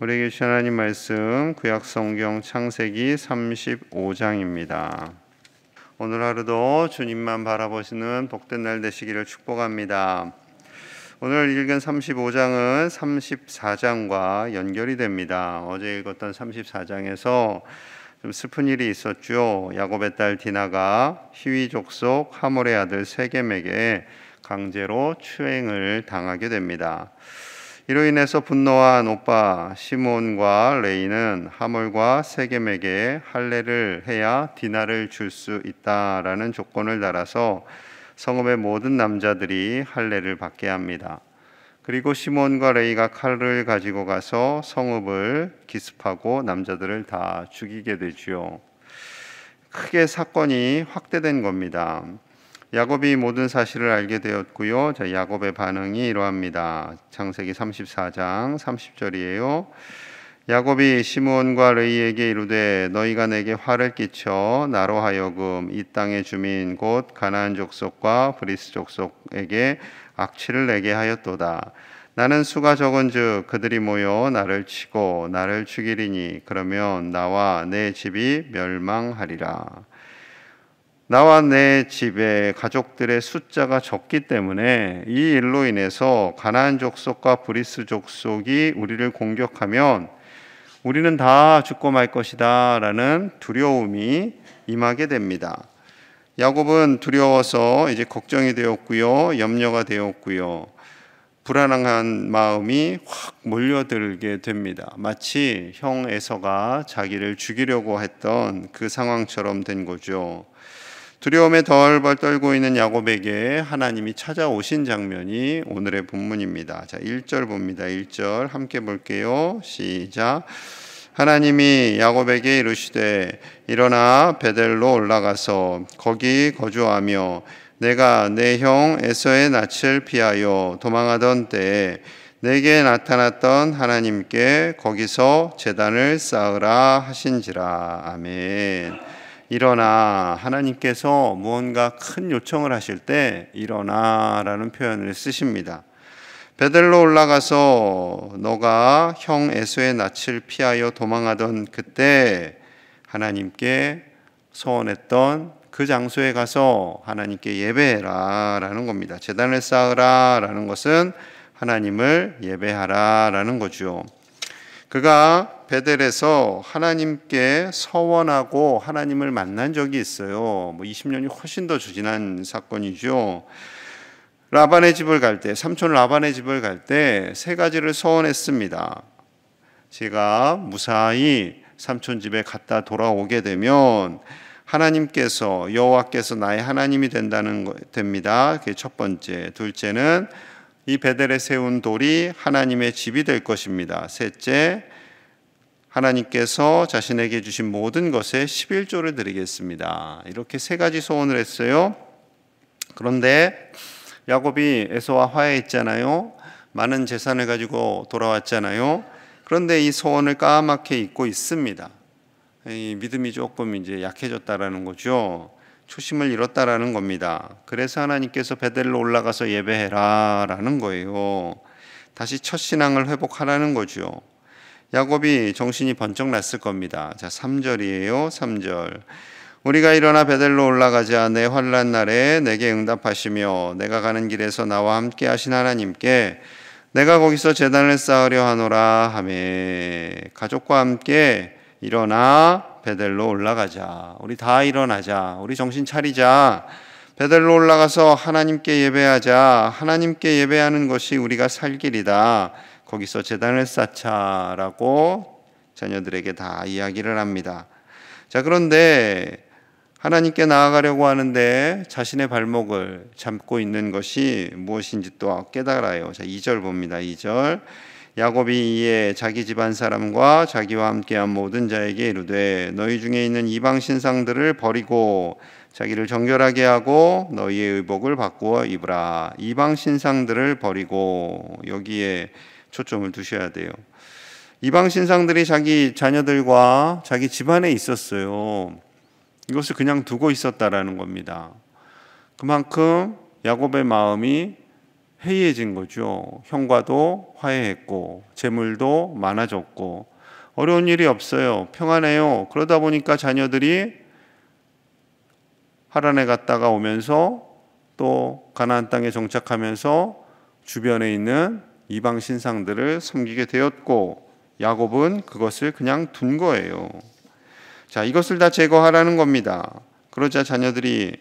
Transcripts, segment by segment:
우리에게 주신 하나님 말씀 구약성경 창세기 35장입니다. 오늘 하루도 주님만 바라보시는 복된 날 되시기를 축복합니다. 오늘 읽은 35장은 34장과 연결이 됩니다. 어제 읽었던 34장에서 좀 슬픈 일이 있었죠. 야곱의 딸 디나가 히위 족속 하몰의 아들 세겜에게 강제로 추행을 당하게 됩니다. 이로 인해서 분노한 오빠 시몬과 레이는 하몰과 세겜에게 할례를 해야 디나를 줄 수 있다라는 조건을 달아서 성읍의 모든 남자들이 할례를 받게 합니다. 그리고 시몬과 레이가 칼을 가지고 가서 성읍을 기습하고 남자들을 다 죽이게 되지요. 크게 사건이 확대된 겁니다. 야곱이 모든 사실을 알게 되었고요. 야곱의 반응이 이러합니다. 창세기 34장 30절이에요. 야곱이 시므온과 레이에게 이르되 너희가 내게 화를 끼쳐 나로 하여금 이 땅의 주민 곧 가나안 족속과 브리스 족속에게 악취를 내게 하였도다. 나는 수가 적은즉 그들이 모여 나를 치고 나를 죽이리니 그러면 나와 내 집이 멸망하리라. 나와 내 집의 가족들의 숫자가 적기 때문에 이 일로 인해서 가나안 족속과 브리스 족속이 우리를 공격하면 우리는 다 죽고 말 것이다 라는 두려움이 임하게 됩니다. 야곱은 두려워서 이제 걱정이 되었고요. 염려가 되었고요. 불안한 마음이 확 몰려들게 됩니다. 마치 형 에서가 자기를 죽이려고 했던 그 상황처럼 된 거죠. 두려움에 덜벌 떨고 있는 야곱에게 하나님이 찾아오신 장면이 오늘의 본문입니다. 자, 1절 봅니다. 1절 함께 볼게요. 시작. 하나님이 야곱에게 이르시되 일어나 베델로 올라가서 거기 거주하며 내가 내 형 에서의 낯을 피하여 도망하던 때에 내게 나타났던 하나님께 거기서 제단을 쌓으라 하신지라. 아멘. 일어나, 하나님께서 무언가 큰 요청을 하실 때 일어나라는 표현을 쓰십니다. 베델로 올라가서 너가 형 에서의 낯을 피하여 도망하던 그때 하나님께 소원했던 그 장소에 가서 하나님께 예배해라 라는 겁니다. 제단을 쌓으라 라는 것은 하나님을 예배하라 라는 거죠. 그가 베델에서 하나님께 서원하고 하나님을 만난 적이 있어요. 20년이 훨씬 더 지난 사건이죠. 라반의 집을 갈 때, 삼촌 라반의 집을 갈 때 세 가지를 서원했습니다. 제가 무사히 삼촌 집에 갔다 돌아오게 되면 하나님께서 여호와께서 나의 하나님이 됩니다. 그게 첫 번째. 둘째는 이 베델에 세운 돌이 하나님의 집이 될 것입니다. 셋째, 하나님께서 자신에게 주신 모든 것에 11조를 드리겠습니다. 이렇게 세 가지 소원을 했어요. 그런데 야곱이 에서와 화해했잖아요. 많은 재산을 가지고 돌아왔잖아요. 그런데 이 소원을 까맣게 잊고 있습니다. 이 믿음이 조금 이제 약해졌다라는 거죠. 초심을 잃었다라는 겁니다. 그래서 하나님께서 베델로 올라가서 예배해라 라는 거예요. 다시 첫 신앙을 회복하라는 거죠. 야곱이 정신이 번쩍 났을 겁니다. 자, 3절이에요. 3절. 우리가 일어나 베델로 올라가자. 내 환난 날에 내게 응답하시며 내가 가는 길에서 나와 함께 하신 하나님께 내가 거기서 제단을 쌓으려 하노라 하매. 가족과 함께 일어나 베델로 올라가자. 우리 다 일어나자. 우리 정신 차리자. 베델로 올라가서 하나님께 예배하자. 하나님께 예배하는 것이 우리가 살 길이다. 거기서 제단을 쌓자라고 자녀들에게 다 이야기를 합니다. 자, 그런데 하나님께 나아가려고 하는데 자신의 발목을 잡고 있는 것이 무엇인지 또 깨달아요. 자, 2절 봅니다. 2절. 야곱이 이에 자기 집안 사람과 자기와 함께한 모든 자에게 이르되 너희 중에 있는 이방 신상들을 버리고 자기를 정결하게 하고 너희의 의복을 바꾸어 입으라. 이방 신상들을 버리고, 여기에 초점을 두셔야 돼요. 이방 신상들이 자기 자녀들과 자기 집안에 있었어요. 이것을 그냥 두고 있었다라는 겁니다. 그만큼 야곱의 마음이 해이해진 거죠. 형과도 화해했고 재물도 많아졌고 어려운 일이 없어요. 평안해요. 그러다 보니까 자녀들이 하란에 갔다가 오면서 또 가나안 땅에 정착하면서 주변에 있는 이방 신상들을 섬기게 되었고 야곱은 그것을 그냥 둔 거예요. 자, 이것을 다 제거하라는 겁니다. 그러자 자녀들이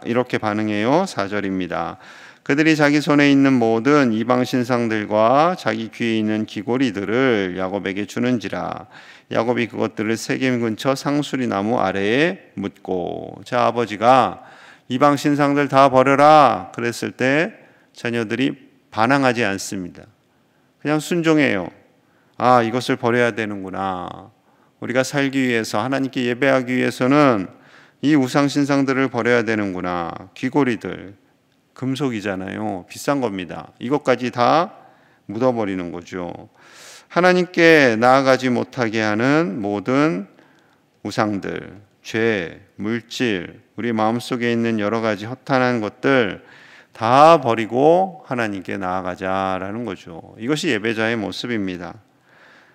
이렇게 반응해요. 4절입니다. 그들이 자기 손에 있는 모든 이방 신상들과 자기 귀에 있는 귀고리들을 야곱에게 주는지라. 야곱이 그것들을 세겜 근처 상수리 나무 아래에 묻고. 자, 아버지가 이방 신상들 다 버려라 그랬을 때 자녀들이 반항하지 않습니다. 그냥 순종해요. 아, 이것을 버려야 되는구나. 우리가 살기 위해서, 하나님께 예배하기 위해서는 이 우상 신상들을 버려야 되는구나. 귀고리들, 금속이잖아요. 비싼 겁니다. 이것까지 다 묻어버리는 거죠. 하나님께 나아가지 못하게 하는 모든 우상들, 죄, 물질, 우리 마음속에 있는 여러 가지 허탄한 것들 다 버리고 하나님께 나아가자라는 거죠. 이것이 예배자의 모습입니다.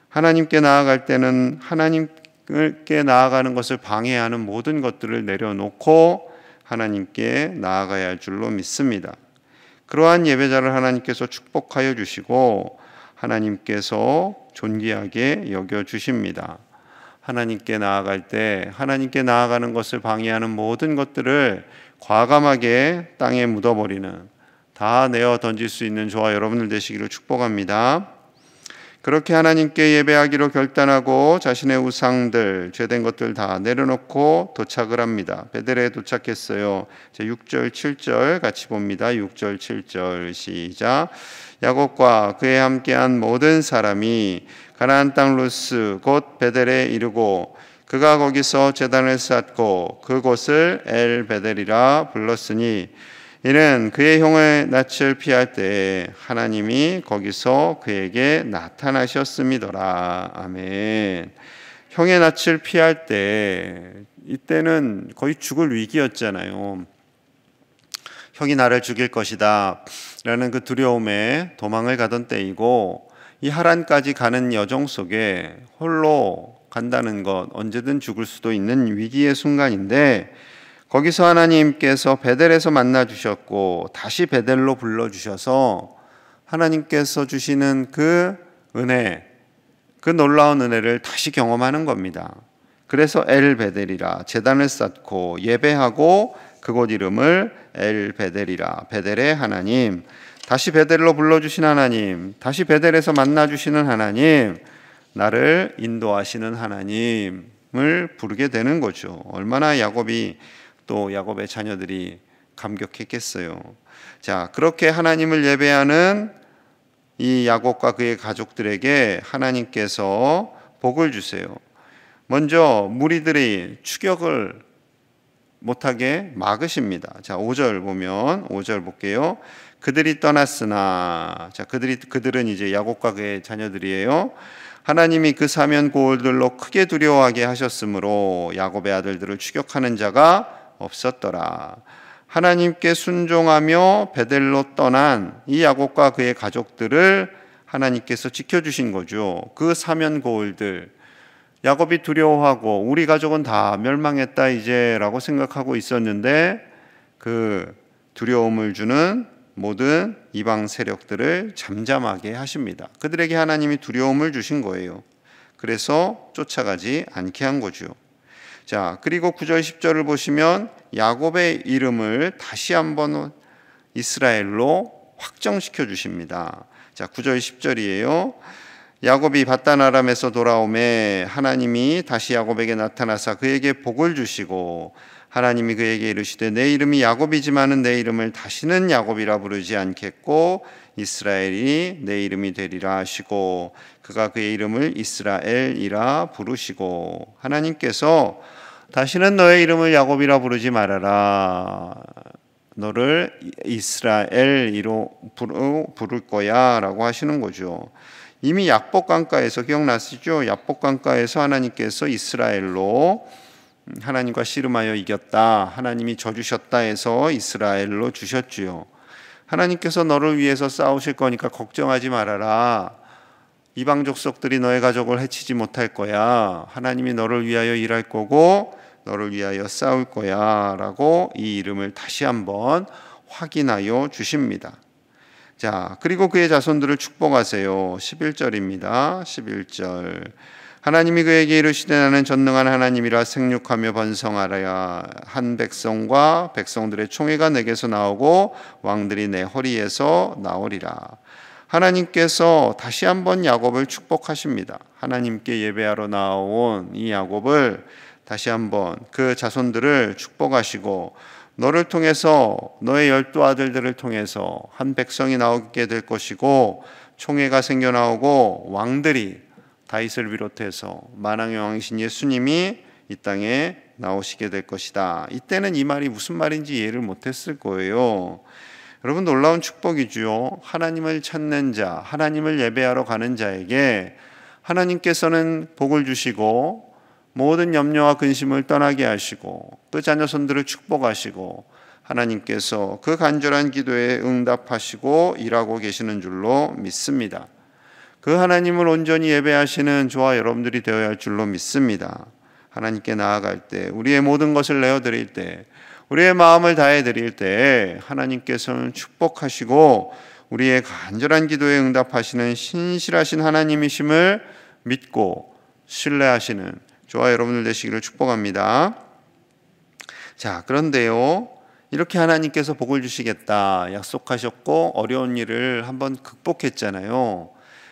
하나님께 나아갈 때는 하나님께 나아가는 것을 방해하는 모든 것들을 내려놓고 하나님께 나아가야 할 줄로 믿습니다. 그러한 예배자를 하나님께서 축복하여 주시고 하나님께서 존귀하게 여겨주십니다. 하나님께 나아갈 때 하나님께 나아가는 것을 방해하는 모든 것들을 과감하게 땅에 묻어버리는, 다 내어 던질 수 있는 저와 여러분들 되시기를 축복합니다. 그렇게 하나님께 예배하기로 결단하고 자신의 우상들, 죄된 것들 다 내려놓고 도착을 합니다. 베델에 도착했어요. 6절, 7절 같이 봅니다. 6절, 7절 시작. 야곱과 그에 함께한 모든 사람이 가나안 땅 루스 곧 베델에 이르고 그가 거기서 제단을 쌓고 그곳을 엘 베델이라 불렀으니 이는 그의 형의 낯을 피할 때에 하나님이 거기서 그에게 나타나셨음이더라. 아멘. 형의 낯을 피할 때, 이때는 거의 죽을 위기였잖아요. 형이 나를 죽일 것이다 라는 그 두려움에 도망을 가던 때이고, 이 하란까지 가는 여정 속에 홀로 간다는 것, 언제든 죽을 수도 있는 위기의 순간인데 거기서 하나님께서 베델에서 만나 주셨고 다시 베델로 불러주셔서 하나님께서 주시는 그 은혜, 그 놀라운 은혜를 다시 경험하는 겁니다. 그래서 엘 베델이라 제단을 쌓고 예배하고 그곳 이름을 엘 베델이라, 베델의 하나님, 다시 베델로 불러주신 하나님, 다시 베델에서 만나주시는 하나님, 나를 인도하시는 하나님을 부르게 되는 거죠. 얼마나 야곱이 또 야곱의 자녀들이 감격했겠어요. 자, 그렇게 하나님을 예배하는 이 야곱과 그의 가족들에게 하나님께서 복을 주세요. 먼저 무리들이 추격을 못하게 막으십니다. 자, 5절 보면 5절 볼게요. 그들이 떠났으나, 자, 그들은 이제 야곱과 그의 자녀들이에요. 하나님이 그 사면 고울들로 크게 두려워하게 하셨으므로 야곱의 아들들을 추격하는 자가 없었더라. 하나님께 순종하며 베델로 떠난 이 야곱과 그의 가족들을 하나님께서 지켜주신 거죠. 그 사면 고울들, 야곱이 두려워하고 우리 가족은 다 멸망했다 이제 라고 생각하고 있었는데 그 두려움을 주는 모든 이방 세력들을 잠잠하게 하십니다. 그들에게 하나님이 두려움을 주신 거예요. 그래서 쫓아가지 않게 한 거죠. 자, 그리고 9절 10절을 보시면 야곱의 이름을 다시 한번 이스라엘로 확정시켜 주십니다. 자, 9절 10절이에요. 야곱이 밧단 아람에서 돌아오매 하나님이 다시 야곱에게 나타나사 그에게 복을 주시고 하나님이 그에게 이르시되 내 이름이 야곱이지만은 내 이름을 다시는 야곱이라 부르지 않겠고 이스라엘이 내 이름이 되리라 하시고 그가 그의 이름을 이스라엘이라 부르시고, 하나님께서 다시는 너의 이름을 야곱이라 부르지 말아라, 너를 이스라엘이로 부를 거야 라고 하시는 거죠. 이미 약복 강가에서 기억나시죠? 약복 강가에서 하나님께서 이스라엘로 하나님과 씨름하여 이겼다, 하나님이 져주셨다 해서 이스라엘로 주셨지요. 하나님께서 너를 위해서 싸우실 거니까 걱정하지 말아라. 이방 족속들이 너의 가족을 해치지 못할 거야. 하나님이 너를 위하여 일할 거고 너를 위하여 싸울 거야 라고 이 이름을 다시 한번 확인하여 주십니다. 자, 그리고 그의 자손들을 축복하세요. 11절입니다. 11절. 하나님이 그에게 이르시되 나는 전능한 하나님이라 생육하며 번성하라. 한 백성과 백성들의 총회가 내게서 나오고 왕들이 내 허리에서 나오리라. 하나님께서 다시 한번 야곱을 축복하십니다. 하나님께 예배하러 나온 이 야곱을 다시 한번 그 자손들을 축복하시고 너를 통해서 너의 12 아들들을 통해서 한 백성이 나오게 될 것이고 총회가 생겨나오고 왕들이 다윗을 비롯해서 만왕의 왕이신 예수님이 이 땅에 나오시게 될 것이다. 이때는 이 말이 무슨 말인지 이해를 못했을 거예요. 여러분, 놀라운 축복이죠. 하나님을 찾는 자, 하나님을 예배하러 가는 자에게 하나님께서는 복을 주시고 모든 염려와 근심을 떠나게 하시고 그 자녀손들을 축복하시고 하나님께서 그 간절한 기도에 응답하시고 일하고 계시는 줄로 믿습니다. 그 하나님을 온전히 예배하시는 저와 여러분들이 되어야 할 줄로 믿습니다. 하나님께 나아갈 때, 우리의 모든 것을 내어드릴 때, 우리의 마음을 다해드릴 때 하나님께서는 축복하시고 우리의 간절한 기도에 응답하시는 신실하신 하나님이심을 믿고 신뢰하시는 저와 여러분들 되시기를 축복합니다. 자, 그런데요, 이렇게 하나님께서 복을 주시겠다 약속하셨고 어려운 일을 한번 극복했잖아요.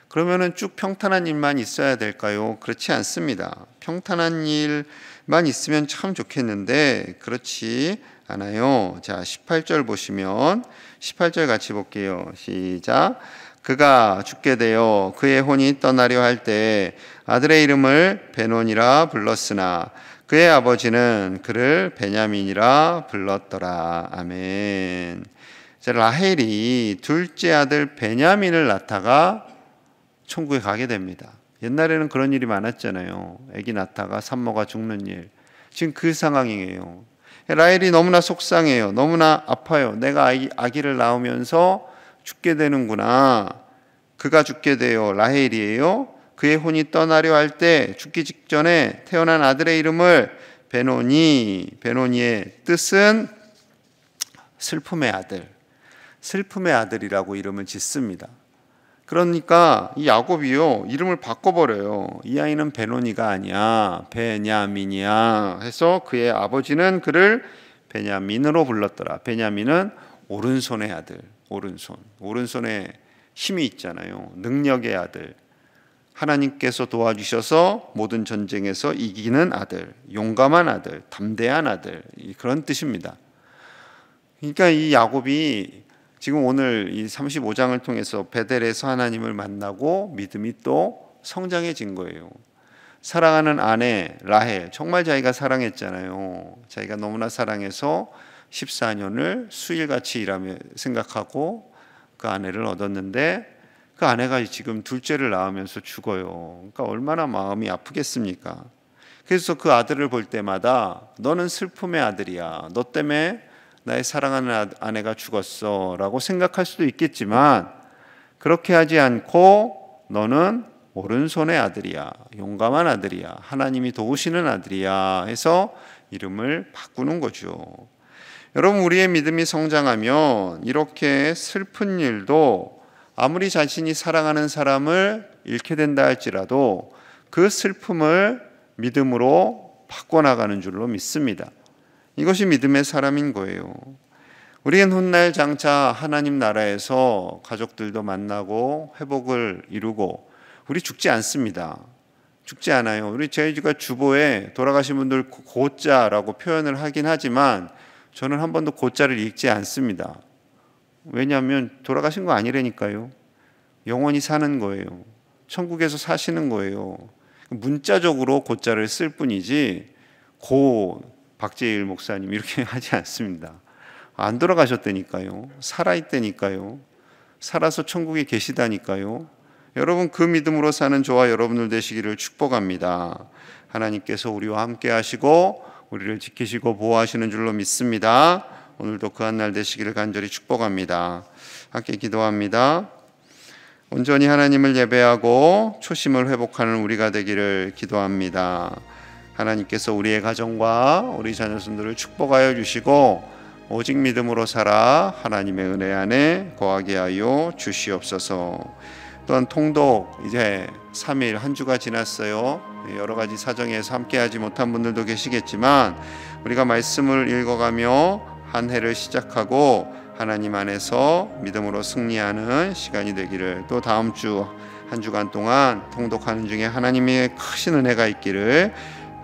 그러면은 쭉 평탄한 일만 있어야 될까요? 그렇지 않습니다. 평탄한 일만 있으면 참 좋겠는데 그렇지 않아요. 자, 18절 보시면 18절 같이 볼게요. 시작. 그가 죽게 되어 그의 혼이 떠나려 할 때 아들의 이름을 베논이라 불렀으나 그의 아버지는 그를 베냐민이라 불렀더라. 아멘. 자, 라헬이 둘째 아들 베냐민을 낳다가 천국에 가게 됩니다. 옛날에는 그런 일이 많았잖아요. 아기 낳다가 산모가 죽는 일. 지금 그 상황이에요. 라헬이 너무나 속상해요. 너무나 아파요. 내가 아기를 낳으면서 죽게 되는구나. 그가 죽게 돼요. 라헬이에요. 그의 혼이 떠나려 할 때 죽기 직전에 태어난 아들의 이름을 베노니의 뜻은 슬픔의 아들, 슬픔의 아들이라고 이름을 짓습니다. 그러니까 이 야곱이요, 이름을 바꿔버려요. 이 아이는 베노니가 아니야, 베냐민이야 해서 그의 아버지는 그를 베냐민으로 불렀더라. 베냐민은 오른손의 아들, 오른손에 힘이 있잖아요. 능력의 아들, 하나님께서 도와주셔서 모든 전쟁에서 이기는 아들, 용감한 아들, 담대한 아들, 그런 뜻입니다. 그러니까 이 야곱이 지금 오늘 이 35장을 통해서 베델에서 하나님을 만나고 믿음이 또 성장해진 거예요. 사랑하는 아내 라헬, 정말 자기가 사랑했잖아요. 자기가 너무나 사랑해서 14년을 수일같이 일하며 생각하고 그 아내를 얻었는데 그 아내가 지금 둘째를 낳으면서 죽어요. 그러니까 얼마나 마음이 아프겠습니까? 그래서 그 아들을 볼 때마다 너는 슬픔의 아들이야. 너 때문에 나의 사랑하는 아내가 죽었어 라고 생각할 수도 있겠지만 그렇게 하지 않고 너는 오른손의 아들이야, 용감한 아들이야, 하나님이 도우시는 아들이야 해서 이름을 바꾸는 거죠. 여러분, 우리의 믿음이 성장하면 이렇게 슬픈 일도 아무리 자신이 사랑하는 사람을 잃게 된다 할지라도 그 슬픔을 믿음으로 바꿔나가는 줄로 믿습니다. 이것이 믿음의 사람인 거예요. 우리는 훗날 장차 하나님 나라에서 가족들도 만나고 회복을 이루고 우리 죽지 않습니다. 죽지 않아요. 우리 저희가 주보에 돌아가신 분들 고자라고 표현을 하긴 하지만 저는 한 번도 고자를 읽지 않습니다. 왜냐하면 돌아가신 거 아니라니까요. 영원히 사는 거예요. 천국에서 사시는 거예요. 문자적으로 고자를 쓸 뿐이지 고 박재일 목사님 이렇게 하지 않습니다. 안 돌아가셨다니까요. 살아있다니까요. 살아서 천국에 계시다니까요. 여러분, 그 믿음으로 사는 저와 여러분들 되시기를 축복합니다. 하나님께서 우리와 함께 하시고 우리를 지키시고 보호하시는 줄로 믿습니다. 오늘도 그한 날 되시기를 간절히 축복합니다. 함께 기도합니다. 온전히 하나님을 예배하고 초심을 회복하는 우리가 되기를 기도합니다. 하나님께서 우리의 가정과 우리 자녀손들을 축복하여 주시고 오직 믿음으로 살아 하나님의 은혜 안에 거하게 하여 주시옵소서. 또한 통독 이제 3일 한 주가 지났어요. 여러 가지 사정에서 함께하지 못한 분들도 계시겠지만 우리가 말씀을 읽어가며 한 해를 시작하고 하나님 안에서 믿음으로 승리하는 시간이 되기를, 또 다음 주 한 주간 동안 통독하는 중에 하나님의 크신 은혜가 있기를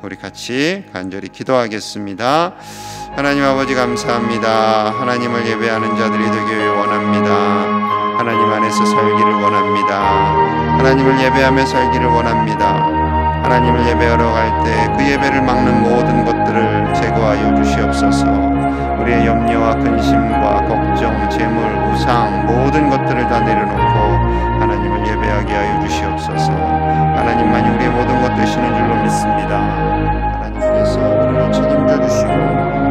우리 같이 간절히 기도하겠습니다. 하나님 아버지 감사합니다. 하나님을 예배하는 자들이 되기를 원합니다. 하나님 안에서 살기를 원합니다. 하나님을 예배하며 살기를 원합니다. 하나님을 예배하러 갈 때 그 예배를 막는 모든 것들을 제거하여 주시옵소서. 우리의 염려와 근심과 걱정, 재물, 우상 모든 것들을 다 내려놓고 하나님을 예배하게 하여 주시옵소서. 하나님만이 우리의 모든 것 되시는 줄로 믿습니다. 하나님께서 우리를 책임져 주시고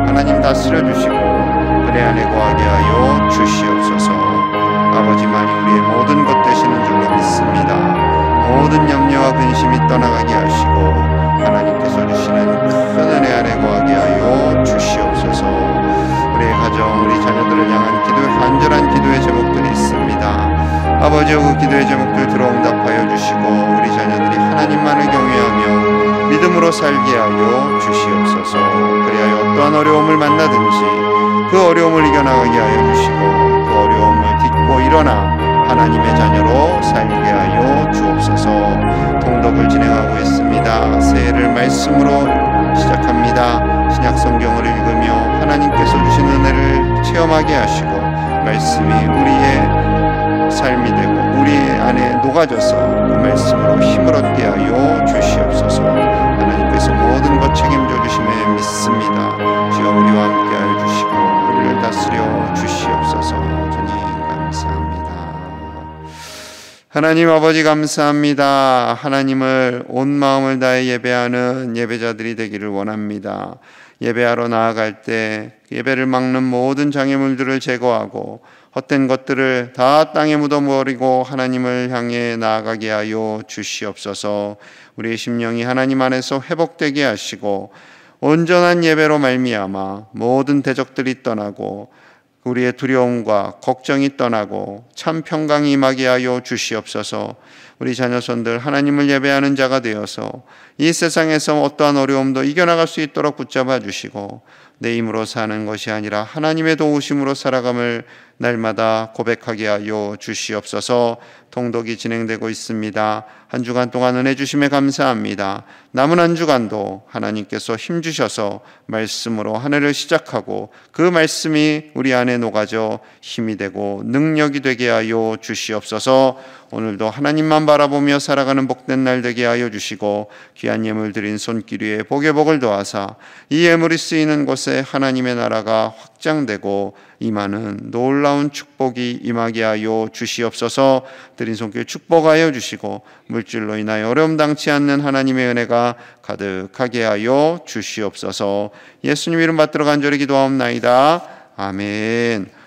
하나님 다스려 주시고 은혜 안에 거하게 하여 주시옵소서. 아버지만이 우리의 모든 것 되시는 줄로 믿습니다. 모든 염려와 근심이 떠나가게 하시고 하나님께서 주시는 큰 은혜 안에 거하게 하여 주시옵소서. 우리의 가정, 우리 자녀들을 향한 기도의 간절한 기도의 제목들이 있습니다. 아버지여, 그 기도의 제목들 들어응답하여 주시고 우리 자녀들이 하나님만을 경외하며 믿음으로 살게 하여 주시옵소서. 그리하여 어떠한 어려움을 만나든지 그 어려움을 이겨나가게 하여 주시고 그 어려움을 딛고 일어나 하나님의 자녀로 살게 하여 주옵소서. 통독을 진행하고 있습니다. 새해를 말씀으로 시작합니다. 신약 성경을 읽으며 하나님께서 주신 은혜를 체험하게 하시고 말씀이 우리의 삶이 되고 우리 안에 녹아져서 그 말씀으로 힘을 얻게 하여 주시옵소서. 하나님께서 모든 것 책임져 주심에 믿습니다. 주여 우리와 함께 하여 주시고 우리를 다스려 주시옵소서. 주님 감사합니다. 하나님 아버지 감사합니다. 하나님을 온 마음을 다해 예배하는 예배자들이 되기를 원합니다. 예배하러 나아갈 때 예배를 막는 모든 장애물들을 제거하고 헛된 것들을 다 땅에 묻어버리고 하나님을 향해 나아가게 하여 주시옵소서. 우리의 심령이 하나님 안에서 회복되게 하시고 온전한 예배로 말미암아 모든 대적들이 떠나고 우리의 두려움과 걱정이 떠나고 참 평강이 임하게 하여 주시옵소서. 우리 자녀손들 하나님을 예배하는 자가 되어서 이 세상에서 어떠한 어려움도 이겨나갈 수 있도록 붙잡아 주시고 내 힘으로 사는 것이 아니라 하나님의 도우심으로 살아감을 날마다 고백하게 하여 주시옵소서. 통독이 진행되고 있습니다. 한 주간 동안 은혜 주심에 감사합니다. 남은 한 주간도 하나님께서 힘주셔서 말씀으로 한 해를 시작하고 그 말씀이 우리 안에 녹아져 힘이 되고 능력이 되게 하여 주시옵소서. 오늘도 하나님만 바라보며 살아가는 복된 날 되게 하여 주시고 귀한 예물 드린 손길 위에 복의 복을 더하사 이 예물이 쓰이는 곳에 하나님의 나라가 확장되고 임하는 놀라운 축복이 임하게 하여 주시옵소서. 드린 손길 축복하여 주시고 물질로 인하여 어려움 당치 않는 하나님의 은혜가 가득하게 하여 주시옵소서. 예수님 이름 받들어 간절히 기도하옵나이다. 아멘.